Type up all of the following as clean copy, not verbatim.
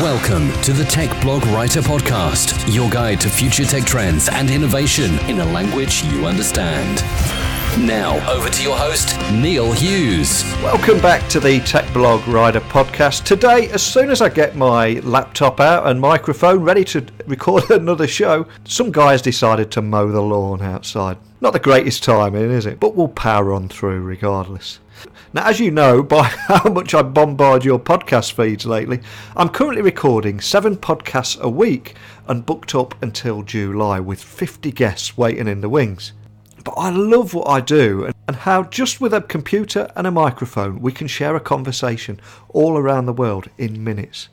Welcome to the Tech Blog Writer Podcast, your guide to future tech trends and innovation in a language you understand. Now, over to your host, Neil Hughes. Welcome back to the Tech Blog Writer Podcast. Today, as soon as I get my laptop out and microphone ready to record another show, some guys decided to mow the lawn outside. Not the greatest timing, is it? But we'll power on through regardless. Now, as you know by how much I bombard your podcast feeds lately, I'm currently recording 7 podcasts a week and booked up until July with 50 guests waiting in the wings. But I love what I do and how just with a computer and a microphone we can share a conversation all around the world in minutes.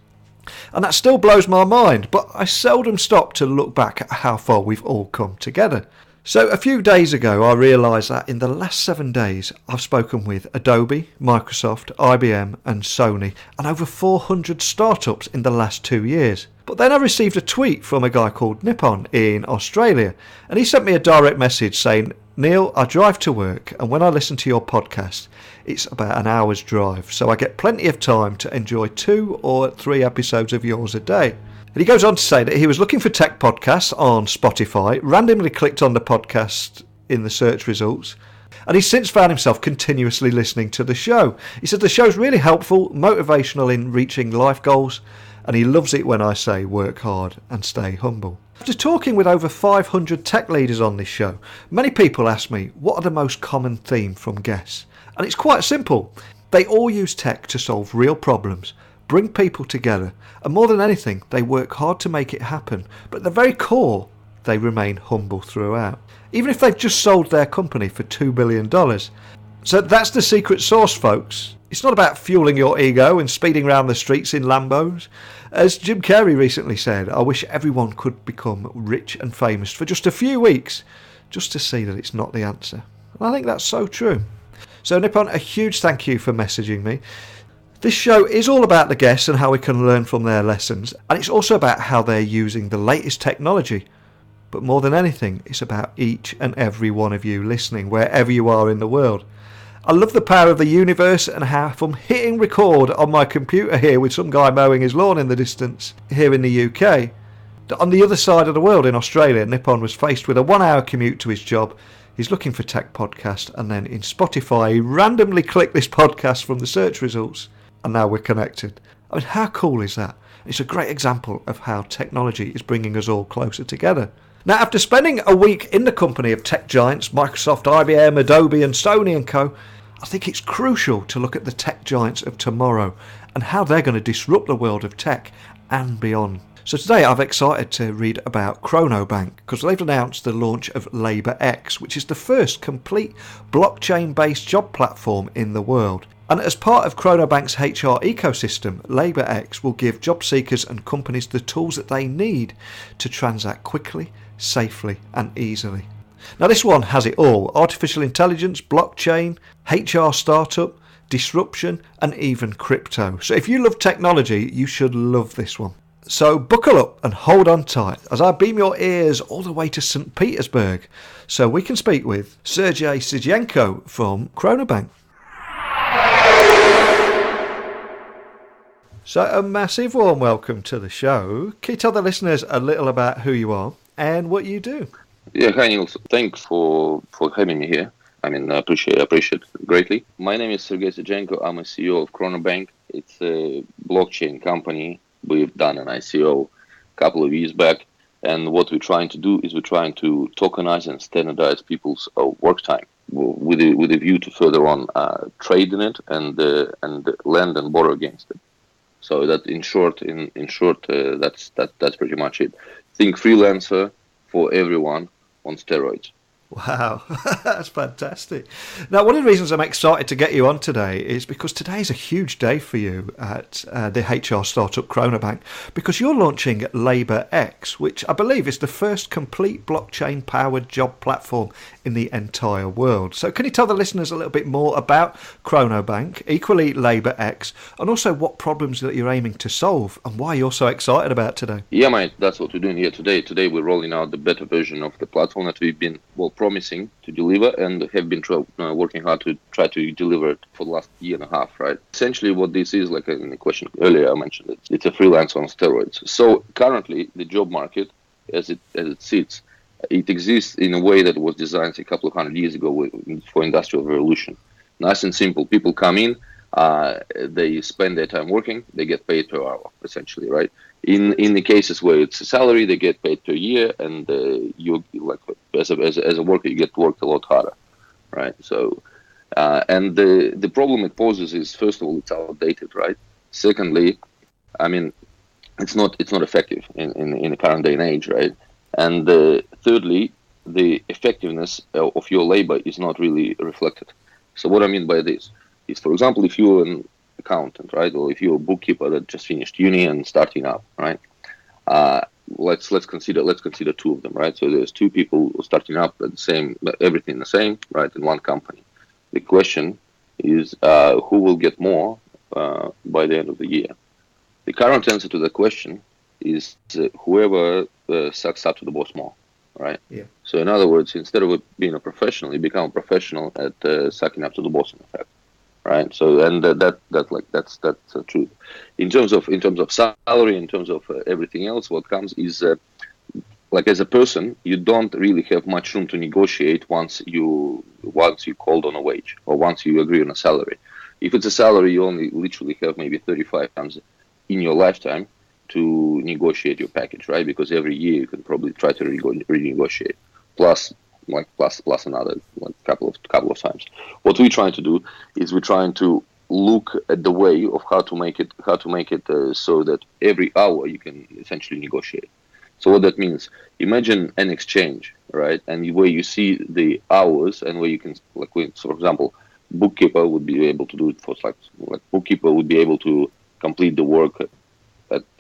And that still blows my mind, but I seldom stop to look back at how far we've all come together. So a few days ago I realised that in the last 7 days I've spoken with Adobe, Microsoft, IBM and Sony and over 400 startups in the last 2 years. But then I received a tweet from a guy called Nippon in Australia and he sent me a direct message saying, "Neil, I drive to work and when I listen to your podcast it's about an hour's drive, so I get plenty of time to enjoy 2 or 3 episodes of yours a day." And he goes on to say that he was looking for tech podcasts on Spotify, randomly clicked on the podcast in the search results, and he's since found himself continuously listening to the show. He said the show's really helpful, motivational in reaching life goals, and he loves it when I say work hard and stay humble. After talking with over 500 tech leaders on this show, many people ask me what are the most common theme from guests. And it's quite simple. They all use tech to solve real problems, bring people together, and more than anything, they work hard to make it happen. But at the very core, they remain humble throughout. Even if they've just sold their company for $2 billion. So that's the secret sauce, folks. It's not about fueling your ego and speeding around the streets in Lambos. As Jim Carrey recently said, I wish everyone could become rich and famous for just a few weeks, just to see that it's not the answer. And I think that's so true. So Nippon, a huge thank you for messaging me. This show is all about the guests and how we can learn from their lessons, and it's also about how they're using the latest technology. But more than anything, it's about each and every one of you listening, wherever you are in the world. I love the power of the universe and how from hitting record on my computer here with some guy mowing his lawn in the distance here in the UK, that on the other side of the world in Australia, Nippon was faced with a 1-hour commute to his job. He's looking for tech podcast, and then in Spotify he randomly clicked this podcast from the search results. And now we're connected. I mean, how cool is that? It's a great example of how technology is bringing us all closer together. Now, after spending a week in the company of tech giants, Microsoft, IBM, Adobe and Sony and co, I think it's crucial to look at the tech giants of tomorrow and how they're going to disrupt the world of tech and beyond. So today I'm excited to read about ChronoBank because they've announced the launch of LaborX, which is the first complete blockchain-based job platform in the world. And as part of ChronoBank's HR ecosystem, LaborX will give job seekers and companies the tools that they need to transact quickly, safely and easily. Now this one has it all: artificial intelligence, blockchain, HR startup, disruption and even crypto. So if you love technology, you should love this one. So buckle up and hold on tight as I beam your ears all the way to St. Petersburg so we can speak with Sergey Sijenko from ChronoBank. So a massive warm welcome to the show. Can you tell the listeners a little about who you are and what you do? Yeah, hi Neil. Thanks for having me here. I mean, I appreciate it greatly. My name is Sergey Sijenko. I'm a CEO of ChronoBank. It's a blockchain company. We've done an ICO a couple of years back. And what we're trying to do is we're trying to tokenize and standardize people's work time with a view to further on trade in it and lend and borrow against it. So that in short, that's pretty much it. Think freelancer for everyone on steroids. Wow, that's fantastic. Now, one of the reasons I'm excited to get you on today is because today is a huge day for you at the HR startup ChronoBank, because you're launching LaborX, which I believe is the first complete blockchain-powered job platform in the entire world. So can you tell the listeners a little bit more about ChronoBank, equally LaborX, and also what problems that you're aiming to solve and why you're so excited about today? Yeah, mate, that's what we're doing here today. Today we're rolling out the beta version of the platform that we've been, promising to deliver and have been working hard to try to deliver it for the last year and a half, right? Essentially what this is, like in the question earlier I mentioned, it's a freelance on steroids. So currently the job market as it sits, it exists in a way that was designed a couple of hundred years ago for industrial revolution. Nice and simple. People come in, they spend their time working, they get paid per hour, essentially, right? In the cases where it's a salary, they get paid per year, and you like as a worker, you get worked a lot harder, right? So, and the problem it poses is, first of all, it's outdated, right? Secondly, I mean, it's not effective in the current day and age, right? And thirdly, the effectiveness of your labor is not really reflected. So what I mean by this is, for example, if you're an accountant, right, or if you're a bookkeeper that just finished uni and starting up, right, let's consider two of them, right? So there's two people starting up at the same, everything the same, right, in one company. The question is who will get more by the end of the year? The current answer to the question is whoever sucks up to the boss more, right? Yeah. So in other words, instead of being a professional, you become a professional at sucking up to the boss, in effect, right? So and that's the truth. In terms of salary, in terms of everything else, what comes is like as a person, you don't really have much room to negotiate once you called on a wage or once you agree on a salary. If it's a salary, you only literally have maybe 35 times in your lifetime to negotiate your package, right? Because every year you can probably try to renegotiate, plus another couple of times. What we're trying to do is we're trying to look at the way of how to make it so that every hour you can essentially negotiate. So what that means, imagine an exchange, right? And where you see the hours and where you can, like, for example, bookkeeper would be able to do it for bookkeeper would be able to complete the work at,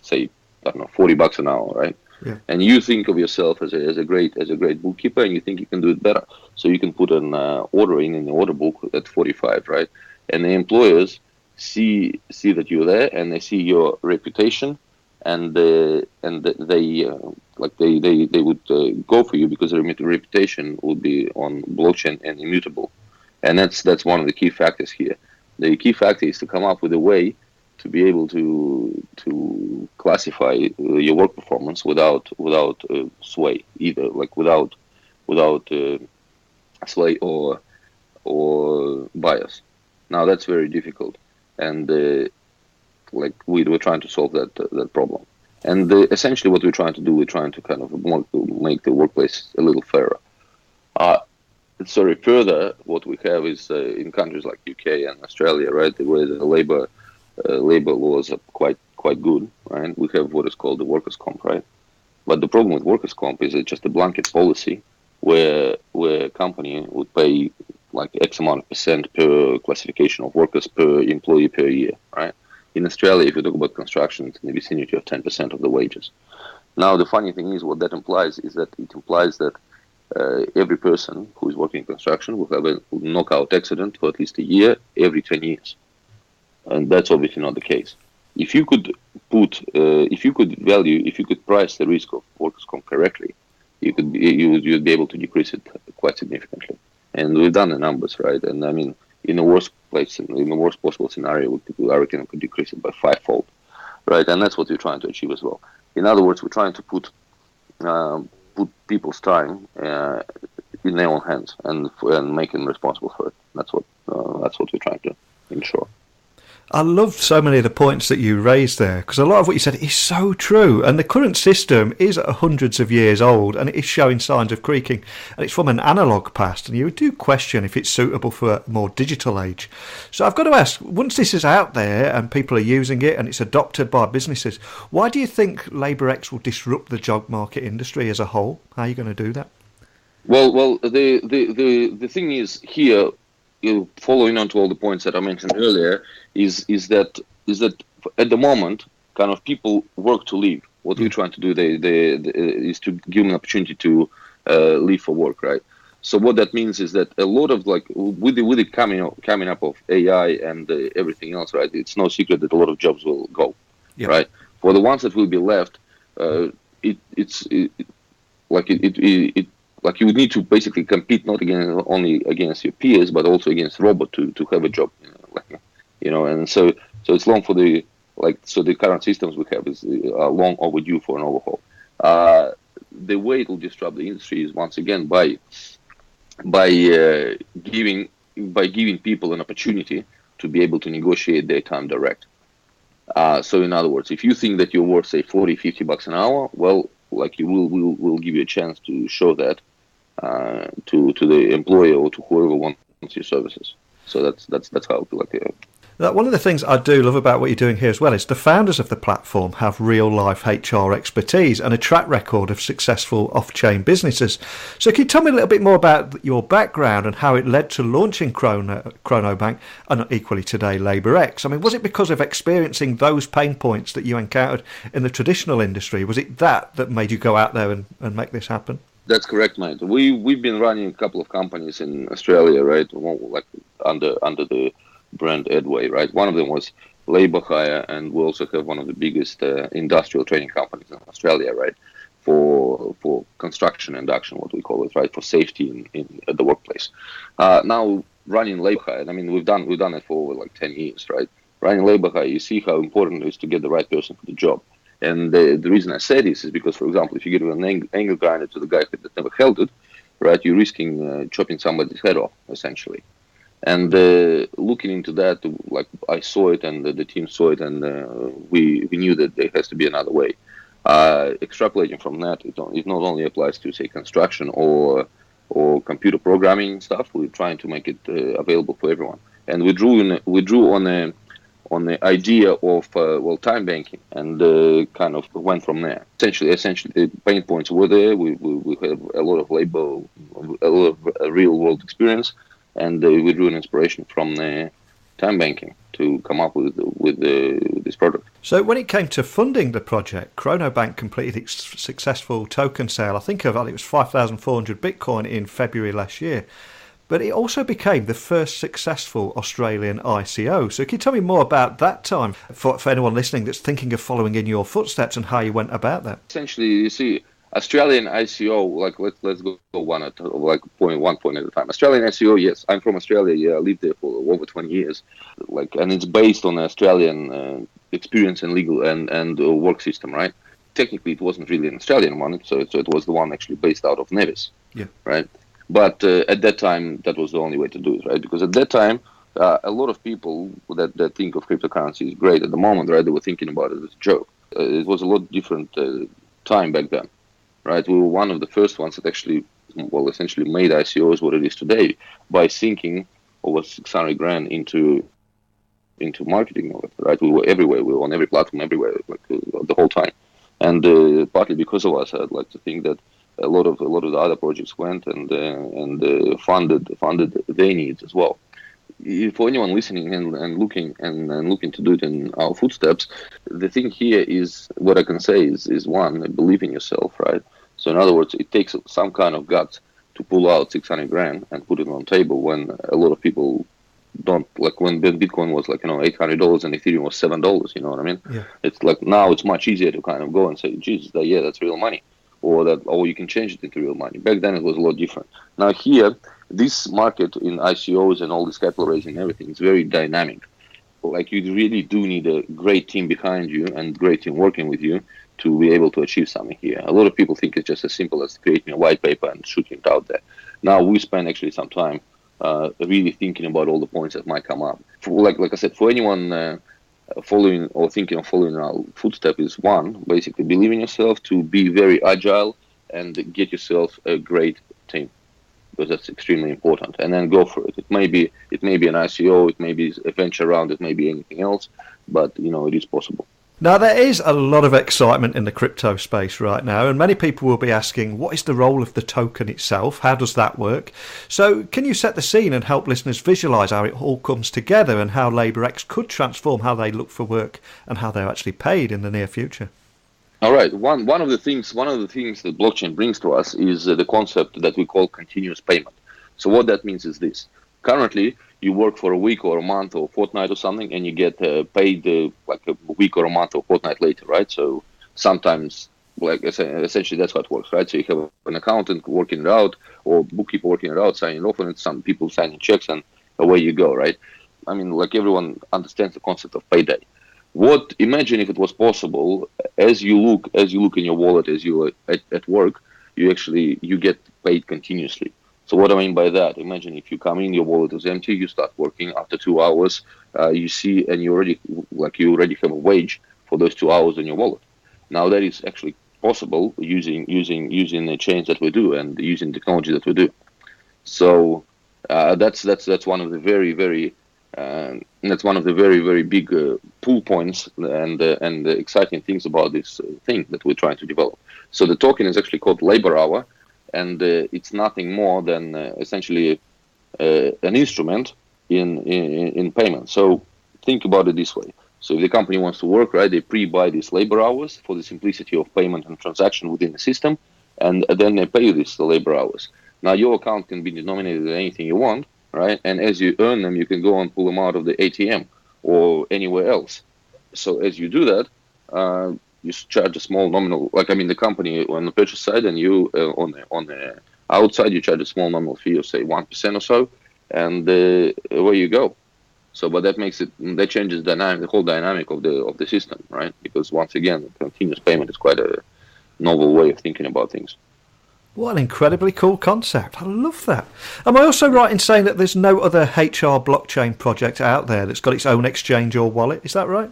say, I don't know, $40 an hour, right? Yeah. And you think of yourself as a great bookkeeper, and you think you can do it better. So you can put an order in the order book at 45, right? And the employers see that you're there, and they see your reputation, and they would go for you because their reputation would be on blockchain and immutable, and that's one of the key factors here. The key factor is to come up with a way to be able to classify your work performance without sway, either like without sway or bias. Now that's very difficult, and we're trying to solve that problem. And essentially, what we're trying to do, we're trying to kind of make the workplace a little fairer. Further, what we have is in countries like UK and Australia, right, where the labor laws are quite good, right? We have what is called the workers' comp, right? But the problem with workers' comp is it's just a blanket policy where a company would pay like X amount of percent per classification of workers per employee per year, right? In Australia, if you talk about construction, it's in the vicinity of 10% of the wages. Now, the funny thing is, what that implies is that every person who is working in construction will have a knockout accident for at least a year every 10 years. And that's obviously not the case. If you could price the risk of workers' comp correctly, you'd be able to decrease it quite significantly. And we've done the numbers, right? And I mean, in the worst possible scenario, I reckon we could decrease it by 5-fold, right? And that's what we're trying to achieve as well. In other words, we're trying to put people's time in their own hands and make them responsible for it. That's what we're trying to ensure. I love so many of the points that you raised there, because a lot of what you said is so true. And the current system is hundreds of years old, and it is showing signs of creaking. And it's from an analogue past, and you do question if it's suitable for a more digital age. So I've got to ask, once this is out there and people are using it and it's adopted by businesses, why do you think LaborX will disrupt the job market industry as a whole? How are you going to do that? Well, the thing is here, following on to all the points that I mentioned earlier, is that at the moment, kind of people work to live. What we're trying to do is to give them an opportunity to live for work, right? So what that means is that a lot of with the coming up of AI and everything else, right? It's no secret that a lot of jobs will go, right? For the ones that will be left, like you would need to basically compete not only against your peers, but also against robot to have a job. And so it's long for the the current systems we have is long overdue for an overhaul. The way it will disrupt the industry is once again by giving people an opportunity to be able to negotiate their time direct. So in other words, if you think that you're worth say $40-50 an hour, well, like we'll give you a chance to show that to the employer or to whoever wants your services. So that's how Now, one of the things I do love about what you're doing here as well is the founders of the platform have real-life HR expertise and a track record of successful off-chain businesses. So can you tell me a little bit more about your background and how it led to launching ChronoBank and equally today LaborX? I mean, was it because of experiencing those pain points that you encountered in the traditional industry? Was it that made you go out there and make this happen? That's correct, mate. We've been running a couple of companies in Australia, right? Like under the brand Edway, right? One of them was labor hire, and we also have one of the biggest industrial training companies in Australia, right? For construction induction, what we call it, right? For safety at the workplace. Now running labor hire, I mean, we've done it for over 10 years, right? Running labor hire, you see how important it is to get the right person for the job. And the reason I say this is because, for example, if you give an angle grinder to the guy that never held it, right, you're risking chopping somebody's head off, essentially. And looking into that, like I saw it and the team saw it, and we knew that there has to be another way. Extrapolating from that, it not only applies to, say, construction or computer programming stuff. We're trying to make it available for everyone. And we drew on the idea of time banking, and kind of went from there. Essentially, the pain points were there. We have a lot of labor, a lot of real world experience, and we drew an inspiration from time banking to come up with this product. So when it came to funding the project, ChronoBank completed its successful token sale. I think it was 5,400 Bitcoin in February last year. But it also became the first successful Australian ICO. So can you tell me more about that time for anyone listening that's thinking of following in your footsteps and how you went about that? Essentially, you see, Australian ICO, let's go one point at a time. Australian ICO, yes, I'm from Australia. Yeah, I lived there for over 20 years. And it's based on Australian experience and legal and work system, right? Technically, it wasn't really an Australian one, so it was the one actually based out of Nevis, yeah, right? But at that time, that was the only way to do it, right? Because at that time, a lot of people that think of cryptocurrency is great at the moment, right? They were thinking about it as a joke. It was a lot different time back then, right? We were one of the first ones that actually, essentially made ICOs what it is today by sinking over 600 grand into marketing of it, right? We were everywhere. We were on every platform everywhere, the whole time. And partly because of us, I'd like to think that a lot of the other projects went and funded their needs as well. For anyone listening and looking to do it in our footsteps, the thing here is, what I can say is one, believe in yourself, right? So in other words, it takes some kind of guts to pull out 600 grand and put it on the table when a lot of people don't, like when Bitcoin was $800 and Ethereum was $7, you know what I mean? Yeah. It's like now it's much easier to kind of go and say, Jesus, that's real money. Or you can change it into real money. Back then it was a lot different. Now here, this market in ICOs and all this capital raising and everything is very dynamic. Like you really do need a great team behind you and great team working with you to be able to achieve something here. A lot of people think it's just as simple as creating a white paper and shooting it out there. Now we spend actually some time really thinking about all the points that might come up. Like I said, for anyone following or thinking of following our footstep is one, basically believe in yourself, to be very agile and get yourself a great team, because that's extremely important, and then go for it. It may be an ICO, it may be a venture round, it may be anything else, but it is possible. Now, there is a lot of excitement in the crypto space right now, and many people will be asking, what is the role of the token itself? How does that work? So can you set the scene and help listeners visualise how it all comes together and how LaborX could transform how they look for work and how they're actually paid in the near future? All right. One of the things that blockchain brings to us is the concept that we call continuous payment. So what that means is this. Currently, you work for a week or a month or a fortnight or something, and you get paid like a week or a month or a fortnight later, right? So sometimes like essentially that's how it works, right? So you have an accountant working it out, or bookkeeper working it out, signing off on it, some people signing checks, and away you go, right? I mean, like everyone understands the concept of payday. Imagine if it was possible, as you look in your wallet, as you are at work, you get paid continuously. So what I mean by that, imagine if you come in, your wallet is empty, you start working after 2 hours, you see, and you already have a wage for those 2 hours in your wallet. Now that is actually possible using the chains that we do and using technology that we do. So that's one of the very very big pull points and the exciting things about this thing that we're trying to develop. So the token is actually called Labor Hour, and it's nothing more than essentially an instrument in payment. So think about it this way. So if the company wants to work, right, they pre-buy these labor hours for the simplicity of payment and transaction within the system, and then they pay you the labor hours. Now your account can be denominated in anything you want, right? And as you earn them, you can go and pull them out of the ATM or anywhere else. So as you do that, you charge a small nominal, the company on the purchase side, and you on the outside, you charge a small nominal fee of say 1% or so, and away you go. So, but that changes the whole dynamic of the system, right? Because once again, continuous payment is quite a novel way of thinking about things. What an incredibly cool concept. I love that. Am I also right in saying that there's no other HR blockchain project out there that's got its own exchange or wallet? Is that right?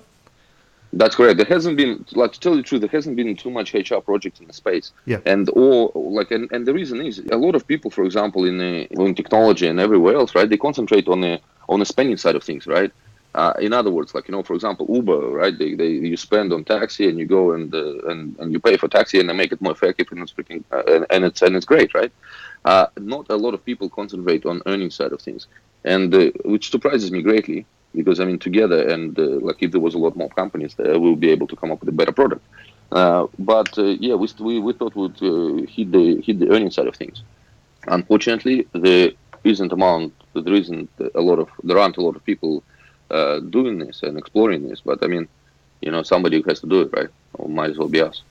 That's correct. There hasn't been, to tell you the truth, there hasn't been too much HR projects in the space. Yeah. And the reason is a lot of people, for example, in technology and everywhere else, right? They concentrate on the spending side of things, right? In other words, for example, Uber, right? You spend on taxi and you go and you pay for taxi and they make it more effective and it's great, right? Not a lot of people concentrate on earning side of things, and which surprises me greatly. Because together, and if there was a lot more companies there, we'll be able to come up with a better product. But we thought we'd hit the earning side of things. Unfortunately, there aren't a lot of people doing this and exploring this. But somebody has to do it, right? Or might as well be us.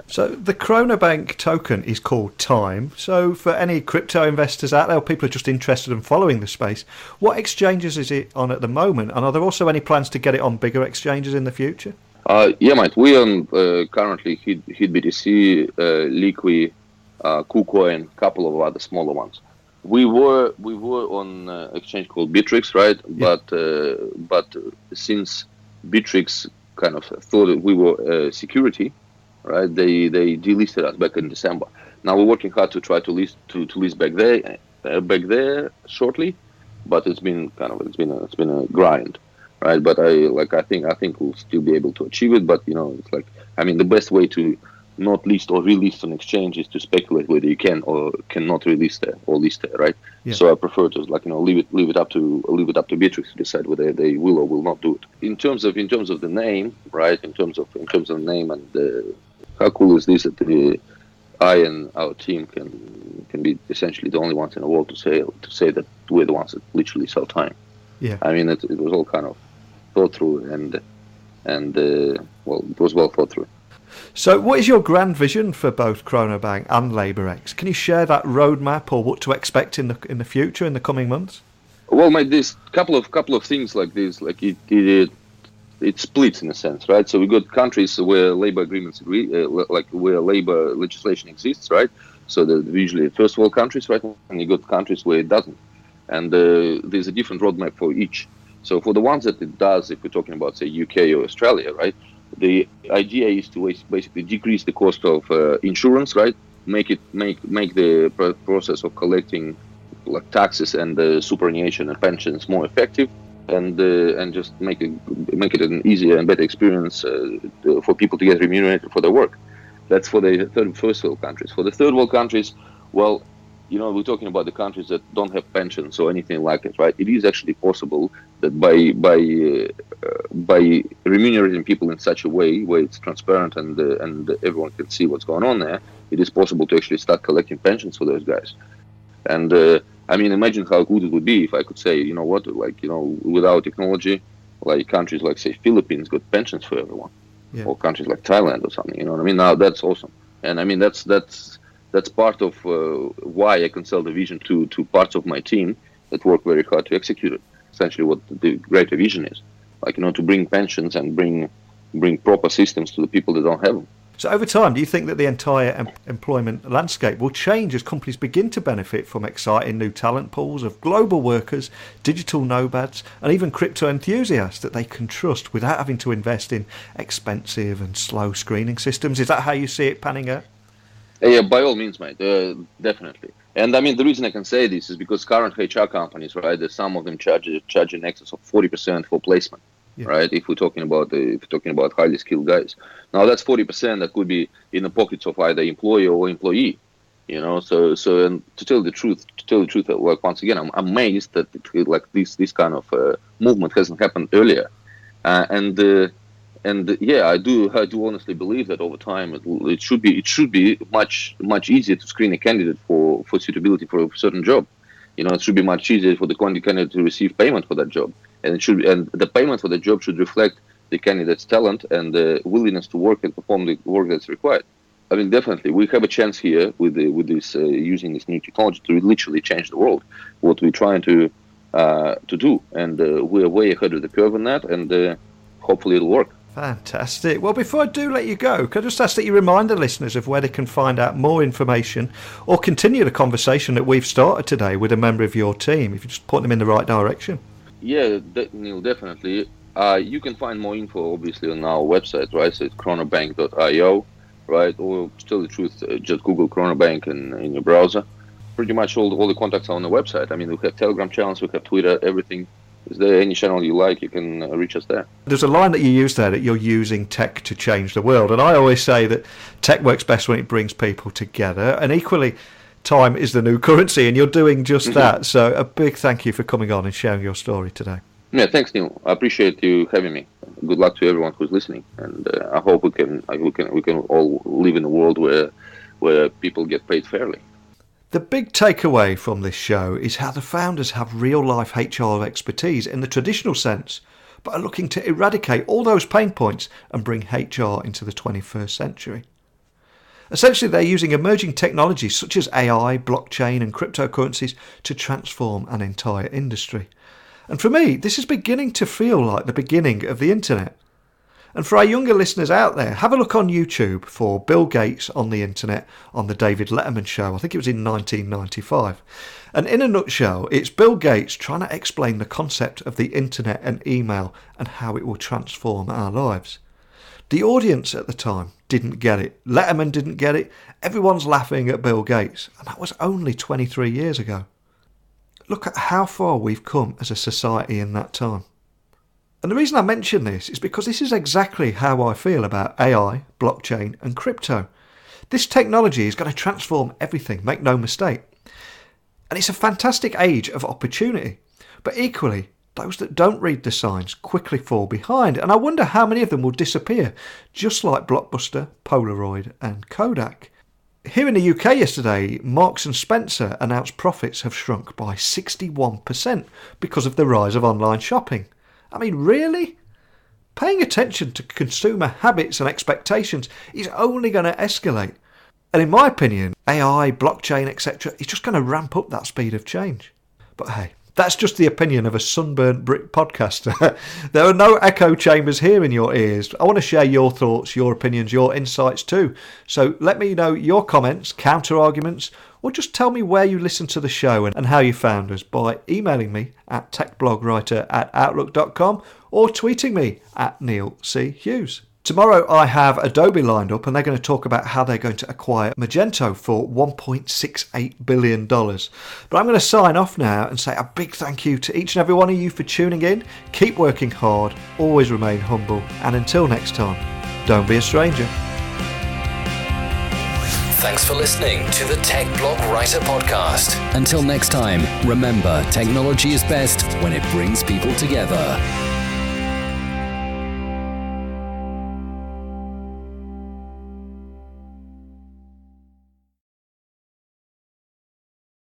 So the ChronoBank token is called Time. So for any crypto investors out there, people are just interested in following the space, what exchanges is it on at the moment? And are there also any plans to get it on bigger exchanges in the future? Yeah, mate. We on currently hit BTC, Liqui, KuCoin, a couple of other smaller ones. We were on exchange called Bittrex, right? Yeah. But since Bittrex kind of thought that we were security, right? They delisted us back in December. Now we're working hard to try to list back there shortly, but it's been a grind, right? But I think we'll still be able to achieve it. But it's the best way to not list or relist on exchange is to speculate whether you can or cannot relist there or list there, right? Yeah. So I prefer to leave it up to Bittrex to decide whether they will or will not do it. In terms of the name, right? In terms of the name and how cool is this that I and our team can be essentially the only ones in the world to say that we're the ones that literally sell time. Yeah. It was all kind of thought through and it was well thought through. So what is your grand vision for both ChronoBank and LaborX? Can you share that roadmap or what to expect in the future, in the coming months? Well, mate, there's couple of things like this, it splits in a sense, right? So we got countries where labor agreements agree, where labor legislation exists, right? So they're usually first world countries, right? And you got countries where it doesn't, and there's a different roadmap for each. So for the ones that it does, if we're talking about say UK or Australia, right? The idea is to basically decrease the cost of insurance, right? Make the process of collecting taxes and superannuation and pensions more effective. And just make it an easier and better experience for people to get remunerated for their work. That's for the first world countries. For the third world countries, well, we're talking about the countries that don't have pensions or anything like it, right? It is actually possible that by remunerating people in such a way where it's transparent and everyone can see what's going on there, it is possible to actually start collecting pensions for those guys. And imagine how good it would be if I could say, with our technology, countries like say Philippines got pensions for everyone. or countries like Thailand or something. You know what I mean? Now that's awesome, and I mean that's part of why I can sell the vision to parts of my team that work very hard to execute it. Essentially, what the greater vision is, like, to bring pensions and bring proper systems to the people that don't have them. So over time, do you think that the entire employment landscape will change as companies begin to benefit from exciting new talent pools of global workers, digital nomads, and even crypto enthusiasts that they can trust without having to invest in expensive and slow screening systems? Is that how you see it panning out? Yeah, by all means, mate, definitely. And I mean, the reason I can say this is because current HR companies, right, some of them charge in excess of 40% for placement. Yeah. Right. If we're talking about highly skilled guys, now that's 40% that could be in the pockets of either employer or employee. So and to tell the truth, like, once again, I'm amazed that like this kind of movement hasn't happened earlier. And yeah, I do honestly believe that over time it should be much easier to screen a candidate for suitability for a certain job. It should be much easier for the candidate to receive payment for that job. And the payment for the job should reflect the candidate's talent and the willingness to work and perform the work that's required. I mean, definitely, we have a chance here with this using this new technology to literally change the world. What we're trying to do, and we're way ahead of the curve on that, and hopefully it'll work. Fantastic. Well, before I do let you go, could I just ask that you remind the listeners of where they can find out more information or continue the conversation that we've started today with a member of your team, if you just point them in the right direction? Yeah, Neil, definitely. You can find more info, obviously, on our website, right? So it's chronobank.io, right? Or to tell the truth, just Google ChronoBank in your browser. Pretty much all the contacts are on the website. I mean, we have Telegram channels, we have Twitter, everything. Is there any channel you like, you can reach us there. There's a line that you use there that you're using tech to change the world. And I always say that tech works best when it brings people together. And equally, time is the new currency, and you're doing just that. So a big thank you for coming on and sharing your story today. Yeah, thanks, Neil. I appreciate you having me. Good luck to everyone who's listening, and I hope we can all live in a world where people get paid fairly. The big takeaway from this show is how the founders have real-life HR expertise in the traditional sense, but are looking to eradicate all those pain points and bring HR into the 21st century. Essentially, they're using emerging technologies such as AI, blockchain and cryptocurrencies to transform an entire industry. And for me, this is beginning to feel like the beginning of the internet. And for our younger listeners out there, have a look on YouTube for Bill Gates on the internet on the David Letterman show. I think it was in 1995. And in a nutshell, it's Bill Gates trying to explain the concept of the internet and email and how it will transform our lives. The audience at the time didn't get it. Letterman didn't get it. Everyone's laughing at Bill Gates. And that was only 23 years ago. Look at how far we've come as a society in that time. And the reason I mention this is because this is exactly how I feel about AI, blockchain and crypto. This technology is going to transform everything, make no mistake. And it's a fantastic age of opportunity. But equally, those that don't read the signs quickly fall behind. And I wonder how many of them will disappear, just like Blockbuster, Polaroid and Kodak. Here in the UK yesterday, Marks and Spencer announced profits have shrunk by 61% because of the rise of online shopping. I mean, really? Paying attention to consumer habits and expectations is only going to escalate. And in my opinion, AI, blockchain, etc. is just going to ramp up that speed of change. But hey, that's just the opinion of a sunburnt Brit podcaster. There are no echo chambers here in your ears. I want to share your thoughts, your opinions, your insights too. So let me know your comments, counter-arguments, or just tell me where you listen to the show and how you found us by emailing me at techblogwriter@outlook.com or tweeting me at Neil C. Hughes. Tomorrow I have Adobe lined up and they're going to talk about how they're going to acquire Magento for $1.68 billion. But I'm going to sign off now and say a big thank you to each and every one of you for tuning in. Keep working hard, always remain humble, and until next time, don't be a stranger. Thanks for listening to the Tech Blog Writer Podcast. Until next time, remember, technology is best when it brings people together.